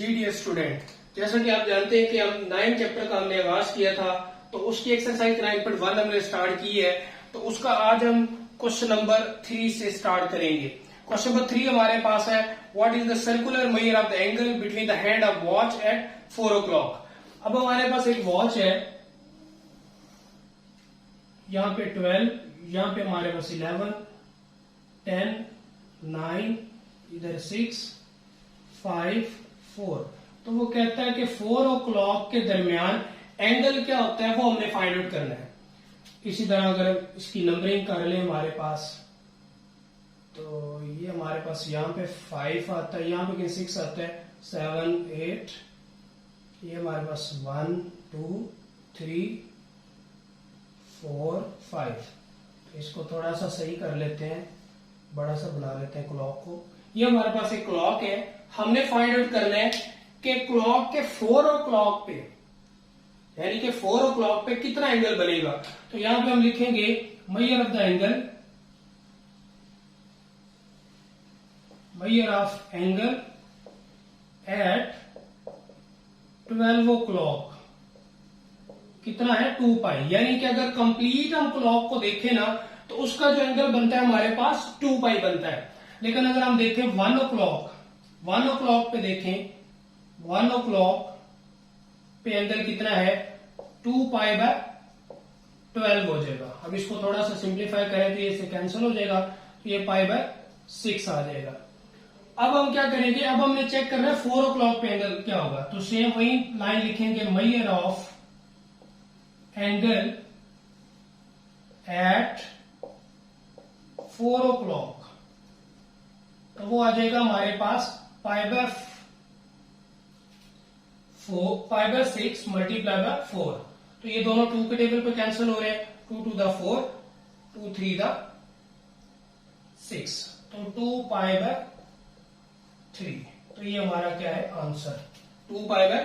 जी dear student, जैसा कि आप जानते हैं कि हम 9 चैप्टर का हमने आगाज किया था, तो उसकी एक्सरसाइज 9.1 हमने स्टार्ट की है। तो उसका आज हम क्वेश्चन नंबर 3 से स्टार्ट करेंगे। क्वेश्चन नंबर 3 हमारे पास है, what is the circular measure of the angle between the hand of watch at 4 o'clock। अब हमारे पास एक वॉच है, यहाँ पे 12, यहाँ पे हमारे पास 11, 10, 9, इधर 6, 5, 4। तो वो कहता है कि 4 o'clock के दरमियान एंगल क्या होता है वो हमने फाइंड आउट करना है। इसी तरह अगर इसकी नंबरिंग कर ले हमारे पास, तो ये हमारे पास यहाँ पे 5 आता है, यहाँ पे 6 आता है, 7, 8, ये हमारे पास 1, 2, 3, 4, 5। तो इसको थोड़ा सा सही कर लेते हैं, बड़ा सा बना लेते हैं क्लॉक को। ये हमारे पास एक क्लॉक है, हमने फाइंड आउट करना है कि क्लॉक के 4 o'clock पे, यानी कि 4 o'clock पे कितना एंगल बनेगा। तो यहां पे हम लिखेंगे measure of the angle, measure of angle at 12 o'clock कितना है 2 पाई। यानी कि अगर कंप्लीट हम क्लॉक को देखें ना, तो उसका जो एंगल बनता है हमारे पास 2 पाई बनता है। लेकिन अगर हम देखें 1 o'clock पे देखें, 1 o'clock पे एंगल कितना है 2 पाई बाय 12 हो जाएगा। अब इसको थोड़ा सा सिंप्लीफाई करें तो ये से कैंसिल हो जाएगा, तो ये पाई बाय 6 आ जाएगा। अब हम क्या करेंगे, अब हमने चेक करना है 4 o'clock पे एंगल क्या होगा। तो सेम वही लाइन लिखेंगे, measure of angle eight 4 o'clock, तो वो आ जाएगा हमारे पास पाई बाय 6 मल्टीप्लाई बाय 4। तो ये दोनों 2 के टेबल पे कैंसिल हो रहे हैं, 2 to the 4, 2 3 the 6, तो 2 पाई बाय 3। तो ये हमारा क्या है आंसर, 2 पाई बाय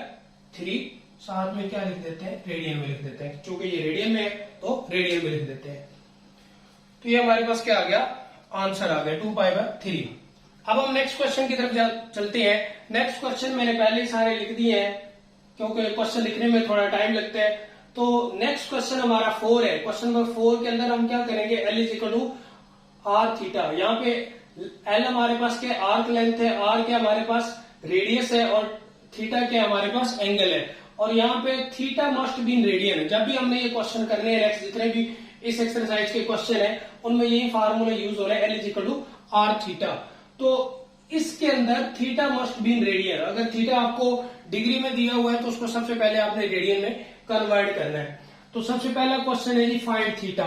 3। साथ में क्या लिख देते हैं, रेडियन में लिख देते हैं, क्योंकि ये रेडियन में है तो रेडियन में लिख देते हैं। तो ये हमारे पास क्या आ गया, आंसर आ गया 2 पाई बाय 3। अब हम नेक्स्ट क्वेश्चन की तरफ चलते हैं। नेक्स्ट क्वेश्चन मैंने पहले ही सारे लिख दिए हैं, क्योंकि क्वेश्चन लिखने में थोड़ा टाइम लगता है। तो नेक्स्ट क्वेश्चन हमारा 4 है। क्वेश्चन नंबर 4 के अंदर हम क्या करेंगे, L is equal to R theta. यहाँ पे L हमारे पास क्या आर्क लेंथ है, आर क्या हमारे पास रेडियस है, और थीटा क्या हमारे पास एंगल है। और यहाँ पे theta must be in radian. जब भी हमने ये क्वेश्चन करने हैं, नेक्स्ट जितने भी इस एक्सरसाइज के क्वेश्चन है उनमें यही फार्मूला यूज हो रहा है, L is equal to R theta. तो इसके अंदर theta must be in radian. अगर थीटा आपको डिग्री में दिया हुआ है तो उसको सबसे पहले आपने रेडियन में कन्वर्ट करना है। तो सबसे पहला क्वेश्चन है जी फाइंड थीटा।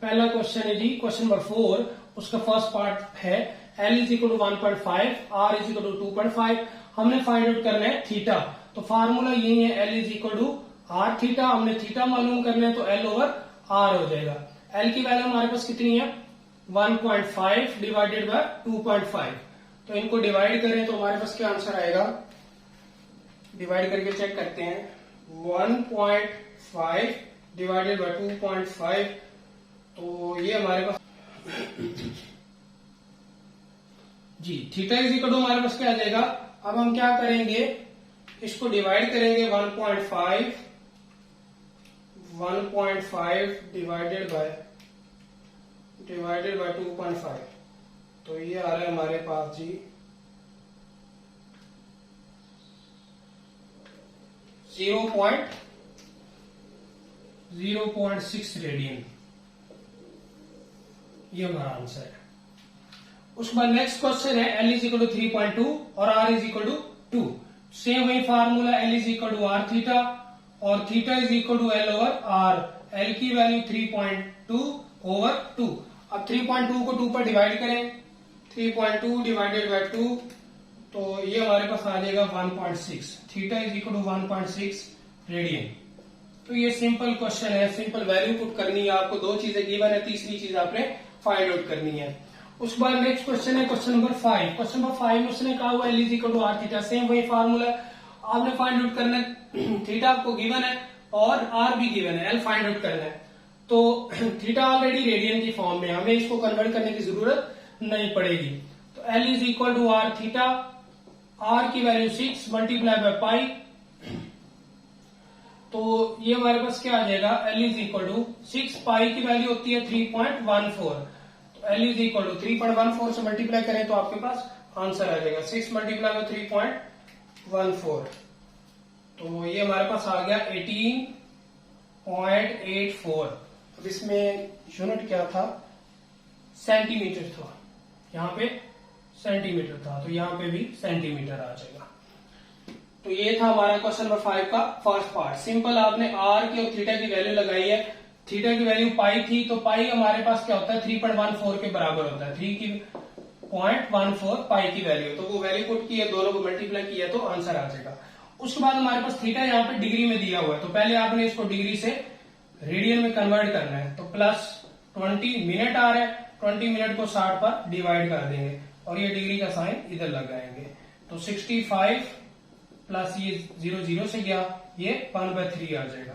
पहला क्वेश्चन है जी क्वेश्चन नंबर 4, उसका फर्स्ट पार्ट है L is equal to 1.5, R is equal to 2.5। हमने फाइंड आउट करना है थीटा। तो फार्मूला यही है, L is equal to R theta. हमने थीटा मालूम करना है तो L ओवर R हो जाएगा। L की वैल्यू हमारे पास कितनी है 1.5 डिवाइडेड बाय 2.5। तो इनको डिवाइड करें तो हमारे पास क्या आंसर आएगा, डिवाइड करके चेक करते हैं। 1.5 डिवाइडेड बाय 2.5, तो ये हमारे पास जी थीटा इज इक्वल टू हमारे पास क्या आ जाएगा। अब हम क्या करेंगे, इसको डिवाइड करेंगे 1.5 डिवाइडेड बाय 2.5, तो ये आ रहा है हमारे पास जी 0.6 रेडियन। ये हमारा आंसर है। उसके बाद नेक्स्ट क्वेश्चन है, L इज इक्वल टू 3.2 और R is equal to 2। Same वही formula, L is equal to R theta और theta is equal to L over R। L की वैल्यू 3.2 ओवर 2। अब 3.2 को 2 पर डिवाइड करें, 3.2 डिवाइडेड बाय 2, तो ये हमारे पास आ जाएगा 1.6। Theta is equal to 1.6 radian. तो ये सिंपल क्वेश्चन है, सिंपल वैल्यू पुट करनी है आपको। 2 चीजें गिवन है, तीसरी चीज आपने फाइंड आउट करनी है। उसके बाद नेक्स्ट क्वेश्चन है क्वेश्चन नंबर 5। क्वेश्चन नंबर 5 में उसने कहा हुआ L is equal to R theta. Same वही फार्मूला, आपने फाइंड आउट करना है, थीटा आपको गिवन है और आर भी गिवन है, L फाइंड आउट करना है। तो थीटा ऑलरेडी रेडियन की फॉर्म में, हमें इसको कन्वर्ट करने की जरूरत नहीं पड़ेगी। तो L is equal to R theta R की वैल्यू 6 मल्टीप्लाई बाय पाई, तो ये हमारे पास क्या आ जाएगा, L is equal to 6, pi की वैल्यू होती है 3.14, तो L इज इक्वल टू 3.14 से मल्टीप्लाई करें तो आपके पास आंसर आ जाएगा 6 मल्टीप्लाई बाय 3.14, तो ये हमारे पास आ गया 18.84। अब इसमें यूनिट क्या था, सेंटीमीटर था, यहाँ पे सेंटीमीटर था, तो यहाँ पे भी सेंटीमीटर आ जाएगा। तो ये था हमारा क्वेश्चन नंबर 5 का फर्स्ट पार्ट। सिंपल, आपने आर की और थीटा की वैल्यू लगाई है। थीटा की वैल्यू पाई थी, तो पाई हमारे पास क्या होता है, 3.14 के बराबर होता है। 3.14 पाई की वैल्यू, तो वो वैल्यू पुट की है, दोनों को मल्टीप्लाई किया तो आंसर आ जाएगा। उसके बाद हमारे पास थीटा यहाँ पे डिग्री में दिया हुआ है, तो पहले आपने इसको डिग्री से रेडियन में कन्वर्ट करना है। तो प्लस 20 मिनट आ रहा है, 20 मिनट को 60 पर डिवाइड कर देंगे और ये डिग्री का साइन इधर लगाएंगे, तो 65 प्लस ये 0 0 से गया, ये 1/3 आ जाएगा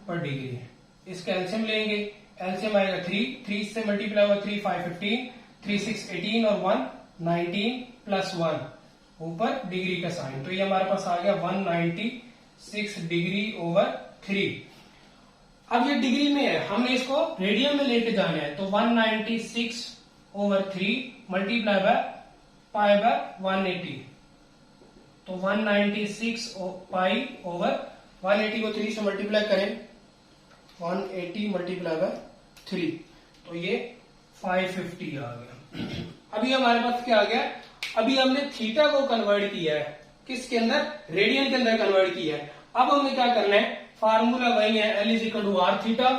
पर डिग्री। इसका एलसीएम लेंगे, एलसीएम आएगा 3 से मल्टीप्लाई हुआ 3 5 15, 3 6 18 और 1 19 प्लस 1 ऊपर डिग्री का साइन, तो ये हमारे पास आ गया 196 डिग्री ओवर 3। अब ये डिग्री में है, हमने इसको रेडियन में लेके जाना है, तो 196 over 3 multiply by pi bye 180, तो 196 पाई ओवर 180 को 3 से मल्टीप्लाई करें, 180 मल्टीप्लाई बाय 3, तो ये 550 आ गया। अभी हमारे पास क्या आ गया, अभी हमने थीटा को कन्वर्ट किया है किसके अंदर, रेडियन के अंदर कन्वर्ट किया है। अब हमें क्या करना है, फार्मूला वही है, L is equal to R theta,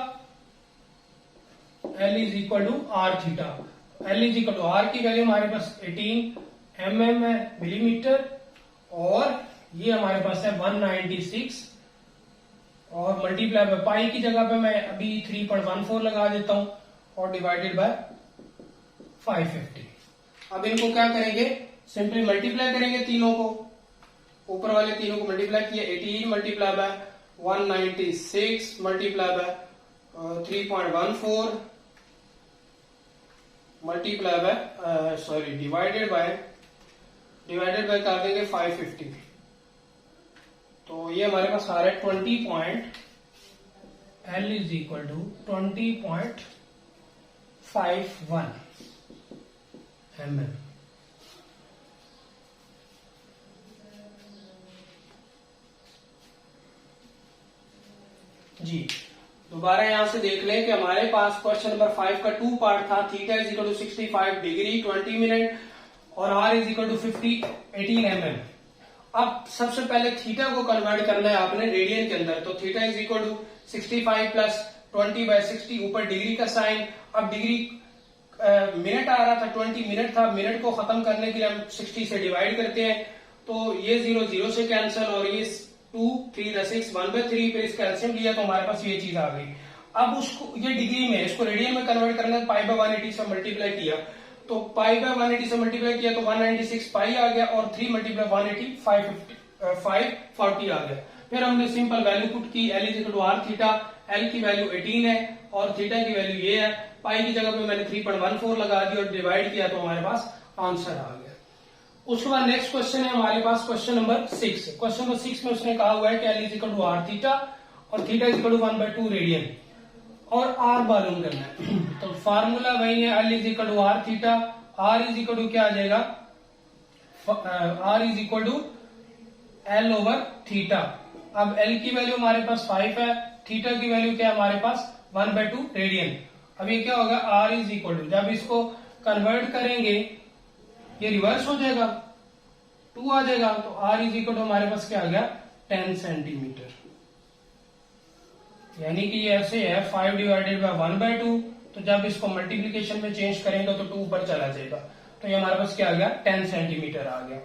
L is equal to R theta. L is equal to R की वैल्यू हमारे पास 18 mm है, मिलीमीटर, और ये हमारे पास है 196 और मल्टीप्लाई बाय पाई की जगह पे मैं अभी 3.14 लगा देता हूं और डिवाइडेड बाय 550। अब इनको क्या करेंगे, सिंपली मल्टीप्लाई करेंगे तीनों को, ऊपर वाले तीनों को मल्टीप्लाई किया, 18 multiply by 196 multiply by 3.14 multiply by divided by कर देंगे 550, तो ये हमारे पास आ रहा है 20. L is equal to 20.51 mm। जी दोबारा यहां से देख लें कि हमारे पास क्वेश्चन नंबर 5 का 2 पार्ट था। Theta is equal to 65 degree 20 minute और R is equal to 18 mm। अब सबसे पहले थीटा को कन्वर्ट करना है आपने रेडियन के अंदर, तो theta is equal to 65 plus 20/60 ऊपर डिग्री का साइन। अब डिग्री मिनट आ रहा था, 20 मिनट था, मिनट को खत्म करने के लिए हम 60 से डिवाइड करते हैं, तो ये 0 0 से कैंसिल और ये 2 3 6 1/3 पे इसका एलसीएम लिया तो हमारे पास ये चीज आ गई। अब उसको ये डिग्री में, इसको रेडियन में कन्वर्ट करना है, पाई बाय 180 से मल्टीप्लाई किया, तो पाई बाय 180 से मल्टीप्लाई किया तो 196 पाई आ गया और 3 मल्टीप्लाई 180 540 आ गया। फिर हमने सिंपल वैल्यू पुट की, L is equal to R theta, L की वैल्यू 18 है और थीटा की वैल्यू ये है, पाई की जगह पे मैंने 3.14 लगा दी और डिवाइड किया तो हमारे पास आंसर आ गया। उसके बाद नेक्स्ट क्वेश्चन है हमारे पास क्वेश्चन नंबर 6। क्वेश्चन नंबर 6 में उसने कहा हुआ है कि L is equal to R theta और theta is equal to 1/2 radian और आर मालूम करना है। तो फार्मूला वही है, L is equal to R theta, R is equal to क्या आ जाएगा, R is equal to L over theta. अब L की वैल्यू हमारे पास 5 है, थीटा की वैल्यू क्या है हमारे पास 1/2 रेडियन। अब ये क्या होगा, R इज इक्वल टू, जब इसको कन्वर्ट करेंगे ये रिवर्स हो जाएगा, 2 आ जाएगा, तो R इज इक्वल टू हमारे पास क्या आ गया 10 सेंटीमीटर। यानी कि ये ऐसे है 5 डिवाइडेड बाय 1/2, तो जब इसको मल्टीप्लीकेशन में चेंज करेंगे तो 2 ऊपर चला जाएगा, तो ये हमारे पास क्या आ गया 10 सेंटीमीटर आ गया।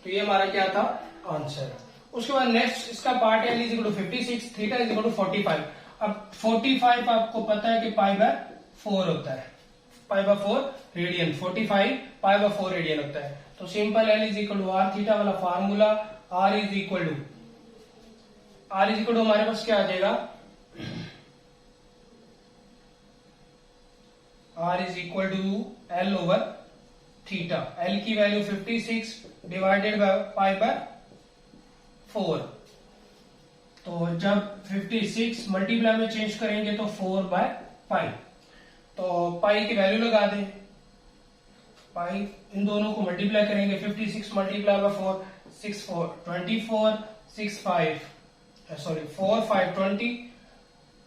तो ये हमारा क्या था आंसर। उसके बाद नेक्स्ट इसका पार्ट है L is equal to 56, theta is equal to 45। अब 45 आपको पता है कि पाई बाय 4 होता है, pi by 4 radian, 45 pi by 4 radian होता है। तो simple L is equal to R theta वाला formula, R is equal to हमारे पास क्या आ जाएगा, R is equal to L over theta. L की value 56 divided by pi by 4। तो जब 56 मल्टीप्लाई में चेंज करेंगे तो 4 बाय पाई। तो पाई की वैल्यू लगा दें। पाई इन दोनों को मल्टीप्लाई करेंगे, 56 मल्टीप्लाई बाय 4, 6 4 24, 6 5 सॉरी 4 5 20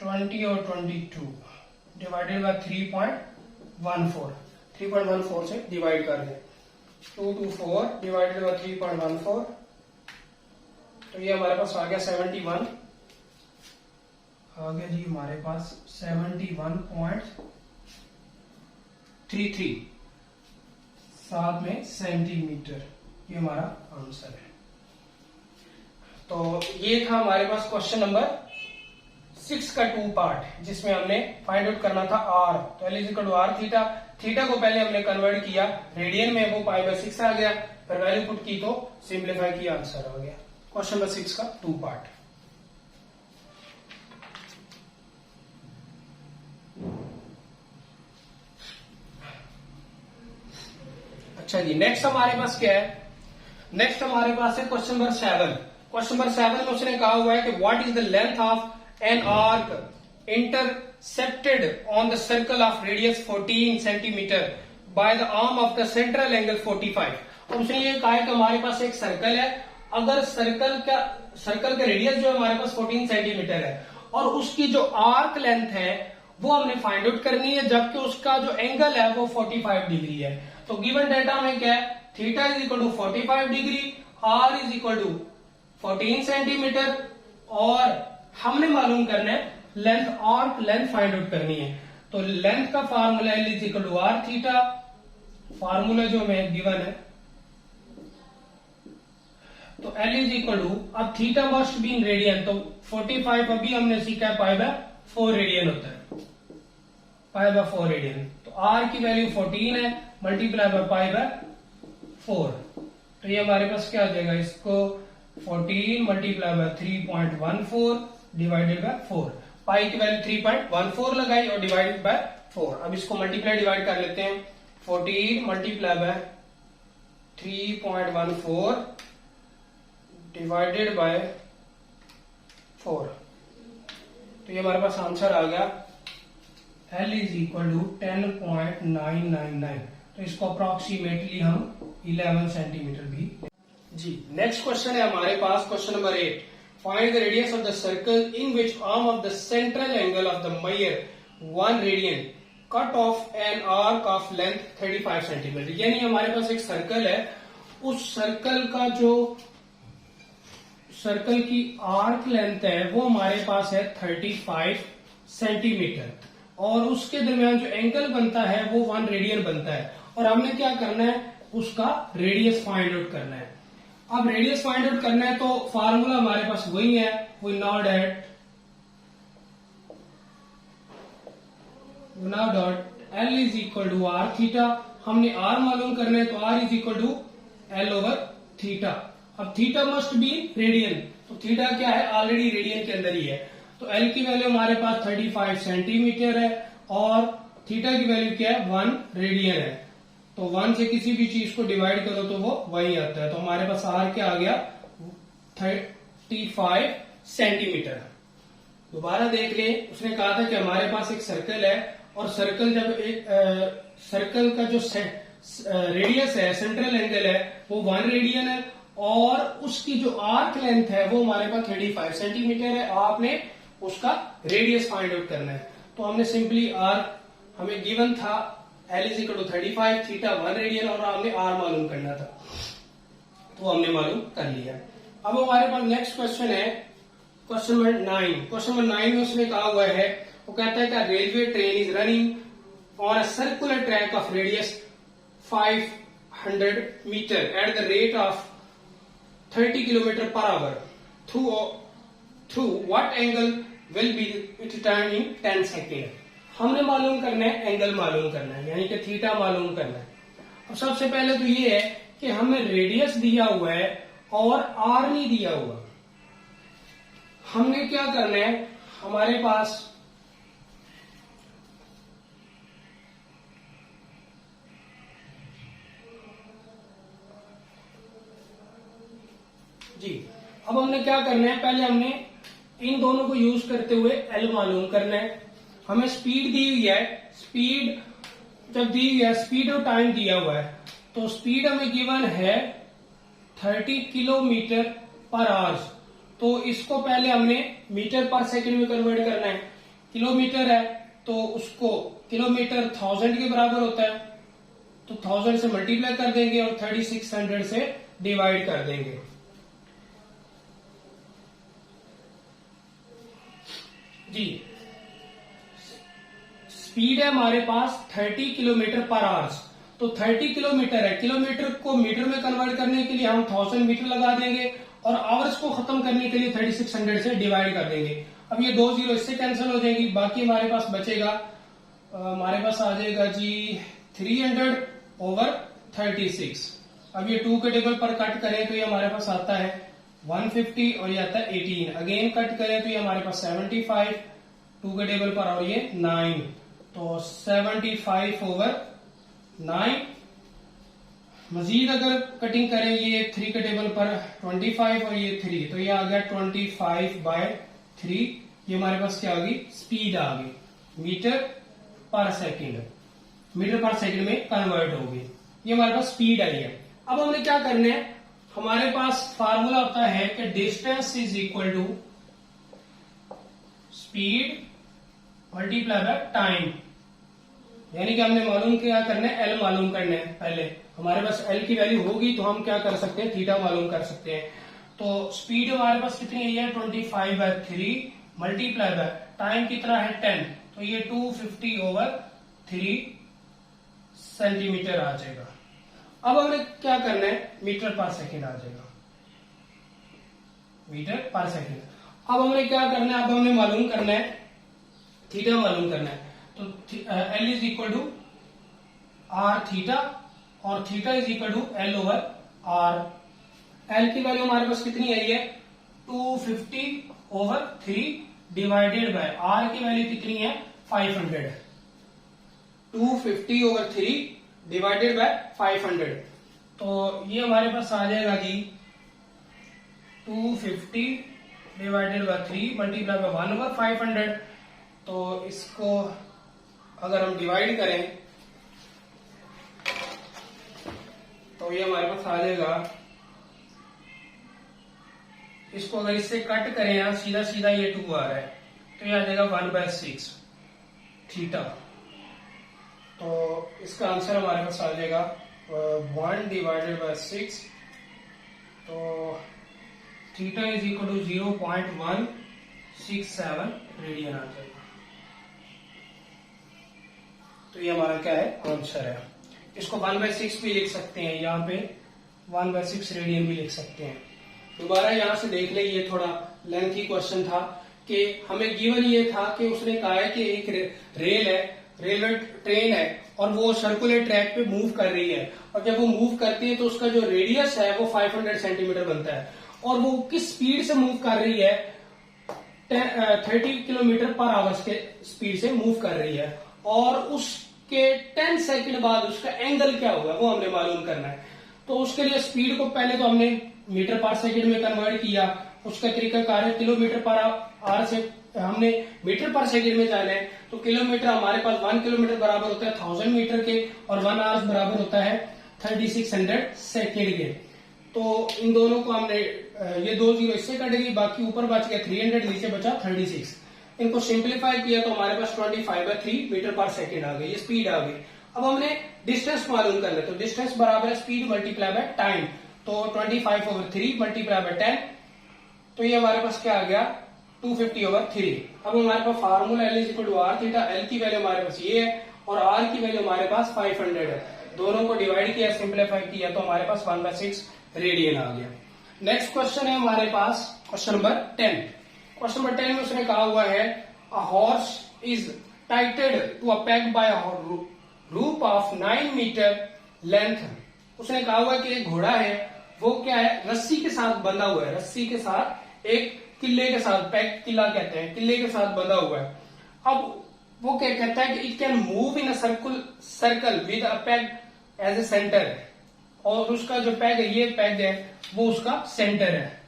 20 और 22 डिवाइडेड बाय 3.14। 3.14 से डिवाइड कर दें। 2 2 4 डिवाइडेड बाय 3.14, तो ये हमारे पास आ गया 71। आ गया जी हमारे पास 71.33 साथ में सेंटीमीटर। ये हमारा आंसर है। तो ये था हमारे पास क्वेश्चन नंबर 6 का 2 पार्ट, जिसमें हमने फाइंड आउट करना था आर। तो L is equal to R theta. Theta को पहले हमने कन्वर्ट किया रेडियन में, वो पाई बाय 6 आ गया। फिर वैल्यू पुट की तो सिंप्लीफाई किया, आंसर आ गया। क्वेश्चन नंबर 6 का 2 पार्ट। अच्छा जी, नेक्स्ट हमारे पास क्या है? नेक्स्ट हमारे पास है क्वेश्चन नंबर 7। क्वेश्चन नंबर 7 में उसने कहा हुआ है कि what is the length of an arc intercepted on the circle of radius 14 centimetre by the arm of the central angle 45। और उसने ये कहा है कि हमारे पास एक सर्कल है, अगर सर्कल का रेडियस जो हमारे पास 14 सेंटीमीटर है और उसकी जो आर्क लेंथ है वो हमने फाइंड आउट करनी है, जबकि उसका जो एंगल है वो 45 डिग्री है। तो गिवन डेटा में क्या है? Theta is equal to 45 degree, R is equal to 14 centimetre, और हमने मालूम करना है length, arc length find out करनी है। तो लेंथ का formula L is equal to R theta, formula जो हमें गिवन है। तो एल इज इक्वल टू, अब theta must be in radian, तो 45 अभी हमने सीखा है पाई बाय 4 रेडियन होता है, पाई बाय 4 रेडियन। तो आर की वैल्यू 14 है, मल्टीप्लाई बाय पाई बाय 4। तो ये हमारे पास क्या आ जाएगा? इसको 14 मल्टीप्लाई बाय 3.14 डिवाइडेड बाय 4। पाई की वैल्यू 3.14 लगाई और डिवाइडेड बाय 4। अब इसको मल्टीप्लाई डिवाइड कर लेते हैं। 14 मल्टीप्लाई बाय 3.14 डिवाइडेड बाय 4। तो ये हमारे पास आंसर आ गया L इज इक्वल टू 10.999। तो इसको अप्रोक्सीमेटली हम 11 सेंटीमीटर भी जी। नेक्स्ट क्वेश्चन है हमारे पास question number 8। Find the radius of the circle in which arm of the central angle of the measure 1 radian cut off an arc of length 35 centimetre. यानी हमारे पास एक सर्कल है, उस सर्कल का जो सर्कल की आर्क लेंथ है वो हमारे पास है 35 सेंटीमीटर, और उसके दरमियान जो एंगल बनता है वो 1 रेडियन बनता है। और हमने क्या करना है? उसका रेडियस फाइंड आउट करना है। अब रेडियस फाइंड आउट करना है तो फार्मूला हमारे पास वही है, we know that L is equal to R theta. हमने आर मालूम करना है, तो R is equal to L over theta. अब थीटा मस्ट बी रेडियन, तो थीटा क्या है? ऑलरेडी रेडियन के अंदर ही है। तो एल की वैल्यू हमारे पास 35 सेंटीमीटर है और थीटा की वैल्यू क्या है? 1 रेडियन है। तो 1 से किसी भी चीज को डिवाइड करो तो वो वही आता है। तो हमारे पास आर क्या आ गया? 35 सेंटीमीटर। दोबारा देख लें, उसने कहा था कि हमारे पास एक सर्कल है, और सर्कल जब एक सर्कल का जो रेडियस है, सेंट्रल एंगल है, वो 1 रेडियन है, और उसकी जो आर्क लेंथ है वो हमारे पास 35 सेंटीमीटर है। आपने उसका रेडियस फाइंड आउट करना है। तो हमने सिंपली आर, हमें गिवन था L is equal to 35, theta 1 radian, और हमने आर मालूम करना था, तो हमने मालूम कर लिया। अब हमारे पास नेक्स्ट क्वेश्चन है क्वेश्चन नंबर 9। क्वेश्चन नंबर 9 में उसने कहा हुआ है, वो कहता है कि railway train is running on a circular track of radius 500 metre at the rate of 30 kilometre per hour through what angle will be it turn in 10 second. हमने मालूम करना है, एंगल मालूम करना है, यानी कि थीटा मालूम करना है। अब सबसे पहले तो ये है कि हमें रेडियस दिया हुआ है और आर नहीं दिया हुआ। हमने क्या करना है? हमारे पास जी अब हमने क्या करना है, पहले हमने इन दोनों को यूज करते हुए एल मालूम करना है। हमें स्पीड दी हुई है, स्पीड जब दी हुई है, स्पीड और टाइम दिया हुआ है, तो स्पीड हमें गिवन है 30 किलोमीटर पर आवर्स। तो इसको पहले हमने मीटर पर सेकंड में कन्वर्ट करना है। किलोमीटर है तो उसको किलोमीटर 1000 के बराबर होता है, तो 1000 से मल्टीप्लाई कर देंगे और 3600 से डिवाइड कर देंगे। जी स्पीड है हमारे पास 30 किलोमीटर पर आवर्स, तो 30 किलोमीटर है, किलोमीटर को मीटर में कन्वर्ट करने के लिए हम 1000 मीटर लगा देंगे और आवर्स को खत्म करने के लिए 3600 से डिवाइड कर देंगे। अब ये 2 जीरो इससे कैंसिल हो जाएगी, बाकी हमारे पास बचेगा, हमारे पास आ जाएगा जी 300/36। अब ये 2 के टेबल पर कट करें तो ये हमारे पास आता है 150 और ये आता है 18। अगेन कट करें तो ये हमारे पास 75 2 के टेबल पर और ये 9, तो 75/9। मजीद अगर कटिंग करें ये 3 के टेबल पर 25 और ये 3, तो ये आ गया 25/3। ये हमारे पास क्या आ गई, स्पीड आ गई, मीटर पर सेकंड, मीटर पर सेकंड में कन्वर्ट होगी। ये हमारे पास स्पीड आई है। अब हमने क्या करना है, हमारे पास फार्मूला होता है कि distance is equal to speed multiply by time, यानी कि हमने मालूम क्या करना है, एल मालूम करना है। पहले हमारे पास एल की वैल्यू होगी तो हम क्या कर सकते हैं, थीटा मालूम कर सकते हैं। तो स्पीड हमारे पास कितनी आई है 25/3 मल्टीप्लाई बाय टाइम कितना है 10, तो ये 250/3 सेंटीमीटर आ जाएगा। अब हमें क्या करना है, मीटर पर सेकंड आ जाएगा, मीटर पर सेकंड। अब हमने क्या करना है, अब हमने मालूम करना है थीटा मालूम करना है, तो L is equal to R theta और theta is equal to L/R। L की वैल्यू हमारे पास कितनी आई है 250/3 डिवाइडेड बाय आर की वैल्यू कितनी है 500। 250/3 डिवाइडेड बाय 500, तो ये हमारे पास आ जाएगा जी 250 डिवाइडेड बाय 3 मल्टीप्लाई बाय 1/500। तो इसको अगर हम डिवाइड करें तो ये हमारे पास आ जाएगा, इसको अगर इससे कट करें यहां सीधा सीधा ये 2 आ रहा है, तो ये आ जाएगा 1/6 थीटा। तो इसका आंसर हमारे पास आ जाएगा 1/6, तो theta is equal to 0.167 radian आ जाएगा। तो ये हमारा क्या है, आंसर है। इसको 1/6 भी लिख सकते हैं, यहाँ पे 1/6 रेडियन भी लिख सकते हैं। दोबारा यहां से देख ले, ये थोड़ा लेंथी क्वेश्चन था कि हमें गिवन ये था कि उसने कहा है कि एक रेल है, रेलवे ट्रेन है और वो सर्कुलर ट्रैक पे मूव कर रही है, और जब वो मूव करती है तो उसका जो रेडियस है वो 500 सेंटीमीटर बनता है, और वो किस स्पीड से मूव कर रही है 30 किलोमीटर पर आवर्स के स्पीड से मूव कर रही है, और उसके 10 सेकंड बाद उसका एंगल क्या होगा वो हमने मालूम करना है। तो उसके लिए स्पीड को पहले तो हमने मीटर पर सेकंड में कन्वर्ट किया, उसका तरीकाकार है किलोमीटर पर आवर से हमने मीटर पर सेकंड में जाना है, तो किलोमीटर हमारे पास 1 किलोमीटर बराबर होता है 1000 मीटर के, और 1 आवर्स बराबर होता है 3600 सेकंड के। तो इन दोनों को हमने ये 2 जीरो इससे कट गई, बाकी ऊपर बच गया 300, नीचे बचा 36। इनको सिंप्लीफाई किया तो हमारे पास 25/3 मीटर पर सेकंड आ गई, ये स्पीड आ गई। अब हमने डिस्टेंस मालूम करना है, तो डिस्टेंस बराबर है स्पीड मल्टीप्लाई बाय टाइम, तो 25/3 मल्टीप्लाई बाय 10, तो ये हमारे पास क्या आ गया 250/3। अब हमारे पास formula L is equal to R theta, L की वैल्यू हमारे पास ये है और R की वैल्यू हमारे पास 500 है। दोनों को डिवाइड किया, सिंप्लीफाई किया तो हमारे पास 1/6 रेडियन आ गया। नेक्स्ट क्वेश्चन है हमारे पास क्वेश्चन नंबर 10। क्वेश्चन नंबर 10 में उसने कहा हुआ है a horse is tied to a peg by rope of 9 metre length. उसने कहा हुआ है कि एक घोड़ा है, वो क्या है रस्सी के साथ बंधा हुआ है, रस्सी के साथ एक किले के साथ, पेग किला कहते हैं, किले के साथ बंधा हुआ है। अब वो क्या कहता है कि it can move in a circle with a peg as a centre, और उसका जो पेग है, ये पेग है वो उसका सेंटर है।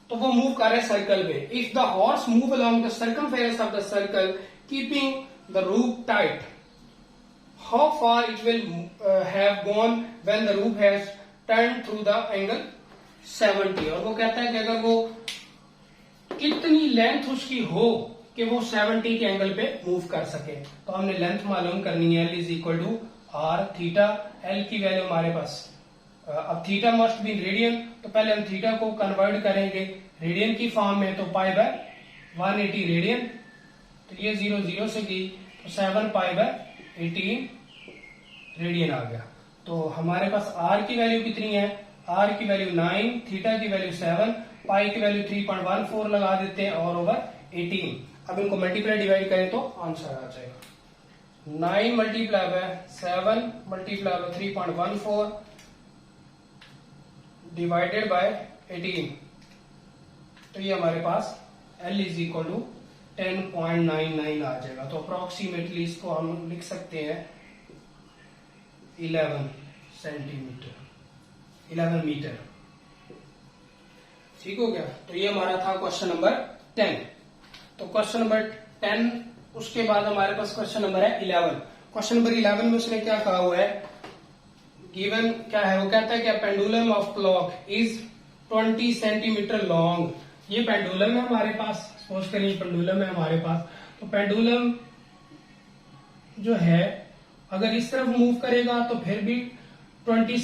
तो वो मूव कर रहे सर्कल में। If the horse move along the circumference of the circle keeping the rope tight, how far it will have gone when the rope has turn through the angle 70। और वो कहता है कि अगर वो कितनी लेंथ उसकी हो कि वो 70 के एंगल पे मूव कर सके। तो हमने लेंथ मालूम करनी है, L is equal to R theta. L की वैल्यू हमारे पास, अब थीटा मस्ट बी रेडियन, तो पहले हम थीटा को कन्वर्ट करेंगे रेडियन की फॉर्म में, तो पाई बाय 180 रेडियन। तो ये 0 0 से गई, तो 7 पाई बाय 18 रेडियन आ गया। तो हमारे पास आर की वैल्यू कितनी है, आर की वैल्यू 9, थीटा की वैल्यू 7, पाई की वैल्यू 3.14 लगा देते हैं और ओवर 18। अब इनको मल्टीप्लाई डिवाइड करें तो आंसर आ जाएगा 9 multiply by 7 multiply by 3.14 divided by 18। तो ये हमारे पास L इज इक्वल टू 10.99 आ जाएगा। तो अप्रोक्सीमेटली इसको हम लिख सकते हैं 11 सेंटीमीटर, 11 मीटर। ठीक हो गया। तो ये हमारा था क्वेश्चन नंबर 10। तो क्वेश्चन नंबर 10, उसके बाद हमारे पास क्वेश्चन नंबर है 11। क्वेश्चन नंबर 11 में उसने क्या कहा हुआ है, गिवन क्या है, वो कहता है कि pendulum of clock is 20 centimetre long. ये पेंडुलम है हमारे पास, सपोज करिए पेंडुलम है हमारे पास। तो पेंडुलम जो है अगर इस तरफ मूव करेगा तो फिर भी 20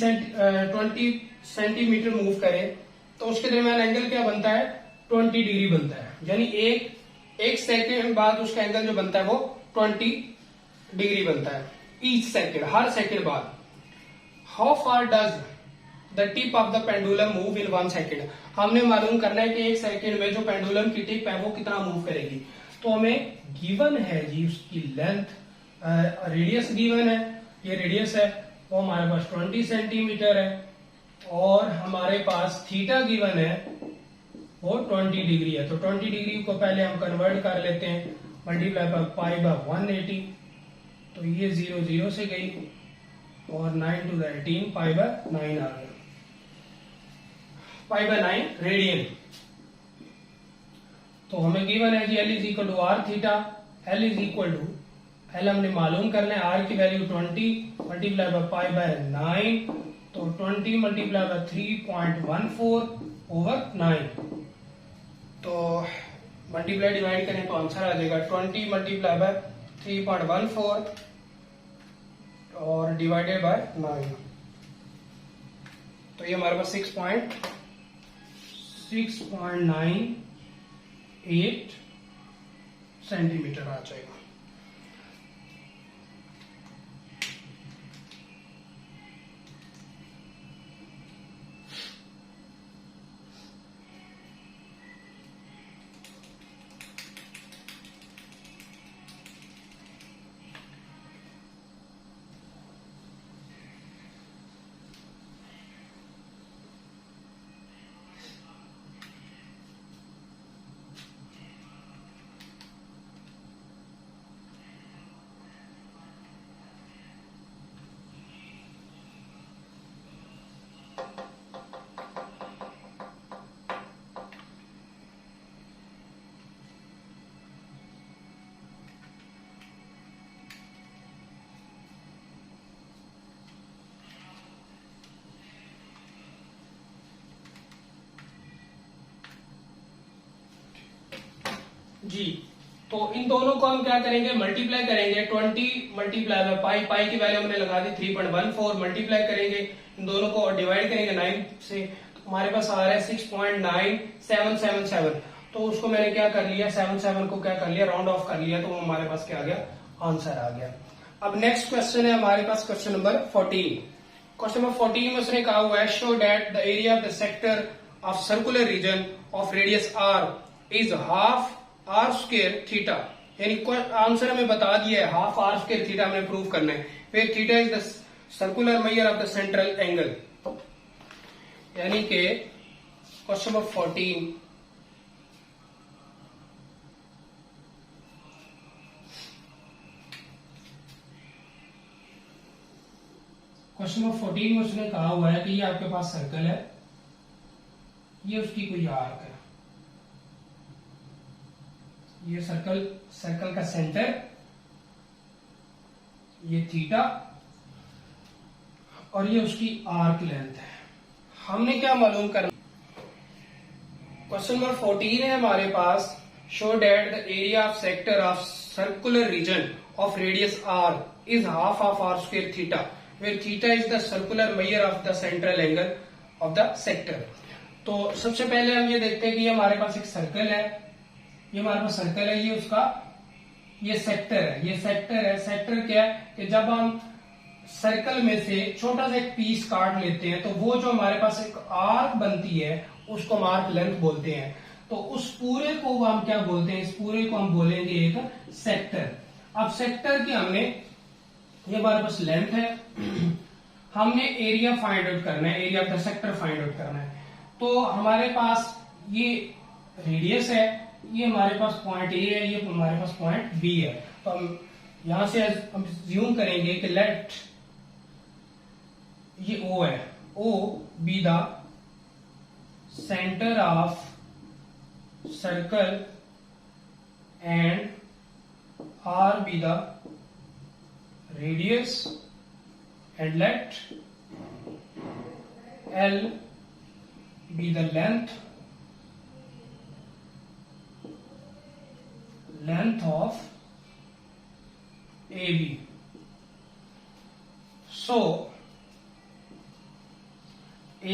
सेंटीमीटर मूव करे तो उसके दरमियान एंगल क्या बनता है, 20 डिग्री बनता है। यानी एक सेकेंड बाद उसका एंगल जो बनता है वो 20 डिग्री बनता है ईच सेकेंड, हर सेकेंड बाद। How far does the tip of the pendulum move in 1 second. हमने मालूम करना है कि 1 सेकेंड में जो पेंडुलम की टिप है वो कितना मूव करेगी। तो हमें गिवन है जी उसकी लेंथ, रेडियस गिवन है, ये रेडियस है वो हमारे पास 20 सेंटीमीटर है, और हमारे पास थीटा गिवन है वो 20 डिग्री है। तो 20 डिग्री को पहले हम कन्वर्ट कर लेते हैं, मल्टीप्लाई बाय पाई बाय 180। तो ये 0 0 से गई और 9 टू द 18 पाई बाय 9 आ गया, पाई बाय 9 रेडियन। तो हमें गिवन है जी L is equal to R theta. L is equal to, L हमने मालूम करना है, R की value 20 multiply by pi by 9, तो 20 मल्टीप्लाई बाय 3.14 ओवर 9। तो मल्टीप्लाई डिवाइड करें तो आंसर आ जाएगा 20 मल्टीप्लाई बाय 3.14 और डिवाइडेड बाय 9। तो ये हमारे पास 6.98 सेंटीमीटर आ जाएगा। जी, तो इन दोनों को हम क्या करेंगे, मल्टीप्लाई करेंगे। 20 मल्टीप्लाई बाय पाई, पाई की वैल्यू हमने लगा दी 3.14, मल्टीप्लाई करेंगे इन दोनों को और डिवाइड करेंगे 9 से, तो हमारे पास आ रहा है 6.9777। तो उसको मैंने क्या कर लिया, 77 को क्या कर लिया, राउंड ऑफ कर लिया, तो हमारे पास क्या आ गया, आंसर आ गया। अब नेक्स्ट क्वेश्चन है हमारे पास क्वेश्चन नंबर 14। क्वेश्चन नंबर 14 में उसने कहा हुआ है, show that the area of the sector of circular region of radius R is half R square theta. यानी आंसर हमें बता दिया है, हाफ आर स्क्वायर थीटा हमें प्रूव करना है। फिर theta is the circular measure of the central angle. यानी कि क्वेश्चन नंबर 14 क्वेश्चन नंबर 14 में उसने कहा हुआ है कि ये आपके पास सर्कल है, ये उसकी कोई आर्क है। ये सर्कल का सेंटर, ये थीटा, और ये उसकी आर्क लेंथ है। हमने क्या मालूम करना, क्वेश्चन नंबर 14 है हमारे पास, show that the area of sector of circular region of radius R is half of R square theta, where theta is the circular measure of the central angle of the sector. तो सबसे पहले हम ये देखते हैं कि ये हमारे पास एक सर्कल है, ये हमारे पास सर्कल है, ये उसका ये सेक्टर है, ये सेक्टर है। सेक्टर क्या है कि जब हम सर्कल में से छोटा सा एक पीस काट लेते हैं तो वो जो हमारे पास एक आर्क बनती है उसको हम आर्क लेंथ बोलते हैं। तो उस पूरे को हम क्या बोलते हैं, इस पूरे को हम बोलेंगे एक सेक्टर। अब सेक्टर की हमने, ये हमारे पास लेंथ है, हमने एरिया फाइंड आउट करना है, area of the sector find out करना है। तो हमारे पास ये रेडियस है, ये हमारे पास पॉइंट ए है, ये हमारे पास पॉइंट बी है। तो हम यहां से हम ज्यूम करेंगे कि लेट ये ओ है, O be the centre of circle and R be the radius and let L be the length of AB. So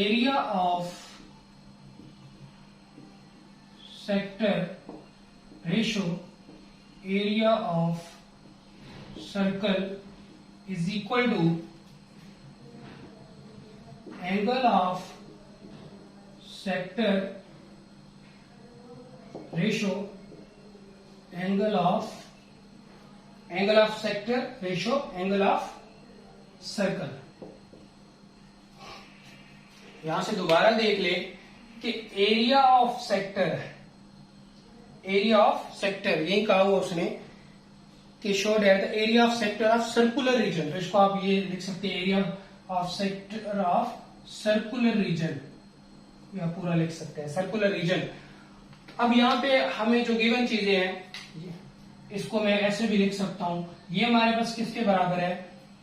area of sector ratio area of circle is equal to angle of sector ratio angle of sector ratio angle of circle। यहां से दोबारा देख ले कि area of sector, area of sector यही कहा हुआ उसने कि show that the area of sector of circular reason, तो इसको आप ये लिख सकते हैं area of sector of circular reason, या पूरा लिख सकते हैं सर्कुलर रीजन। अब यहाँ पे हमें जो गिवन चीजें हैं इसको मैं ऐसे भी लिख सकता हूं, ये हमारे पास किसके बराबर है,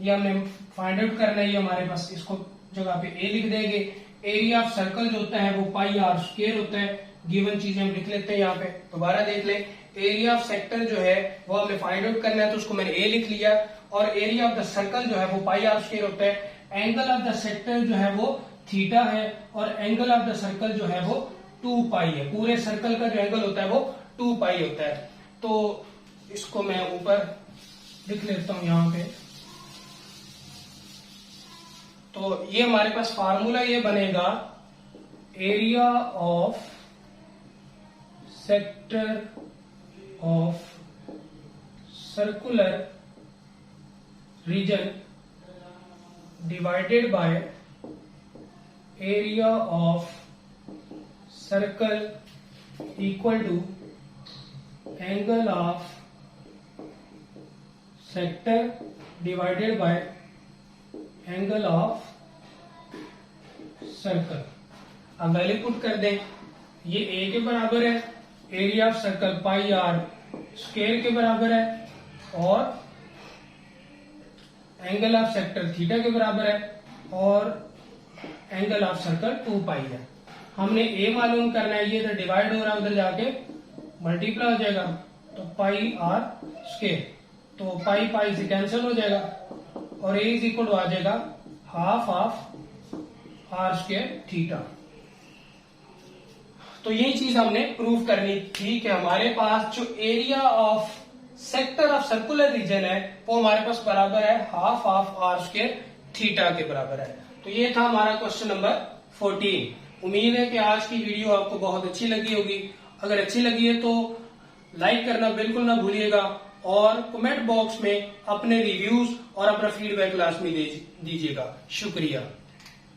ये हमने फाइंड आउट करना है, ये हमारे पास इसको जगह पे ए लिख देंगे। एरिया ऑफ सर्कल जो होता है वो पाई आर स्क्वायर होता है, गिवन चीजें हम लिख लेते हैं यहाँ पे। दोबारा देख ले, एरिया ऑफ सेक्टर जो है वो हमें फाइंड आउट करना है, तो उसको मैंने ए लिख लिया, और एरिया ऑफ द सर्कल जो है वो पाई आर स्क्वायर होता है। एंगल ऑफ द सेक्टर जो है वो थीटा है, और एंगल ऑफ द सर्कल जो है वो 2 पाई है। पूरे सर्कल का जो एंगल होता है वो 2 पाई होता है। तो इसको मैं ऊपर लिख लेता हूं यहां पे। तो ये हमारे पास फार्मूला ये बनेगा, area of sector of circular region divided by area of circle equal to angle of sector divided by angle of circle. अब वैल्यू पुट कर दें, ये ए के बराबर है, area of circle pi R square के बराबर है, और एंगल ऑफ सेक्टर थीटा के बराबर है, और एंगल ऑफ सर्कल 2 पाई है। हमने ए मालूम करना है, ये इधर डिवाइड हो रहा है, उधर जाके मल्टीप्लाई हो जाएगा, तो पाई आर स्क्वायर, तो पाई पाई से कैंसिल हो जाएगा, और ए इज इक्वल टू आ जाएगा half of R square theta. तो यही चीज हमने प्रूव करनी थी कि हमारे पास जो area of sector of circular region है वो हमारे पास बराबर है half of R square theta के बराबर है। तो ये था हमारा क्वेश्चन नंबर 14। उम्मीद है कि आज की वीडियो आपको बहुत अच्छी लगी होगी। अगर अच्छी लगी है तो लाइक करना बिल्कुल ना भूलिएगा, और कमेंट बॉक्स में अपने रिव्यूज और अपना फीडबैक लाजमी दीजिएगा। शुक्रिया।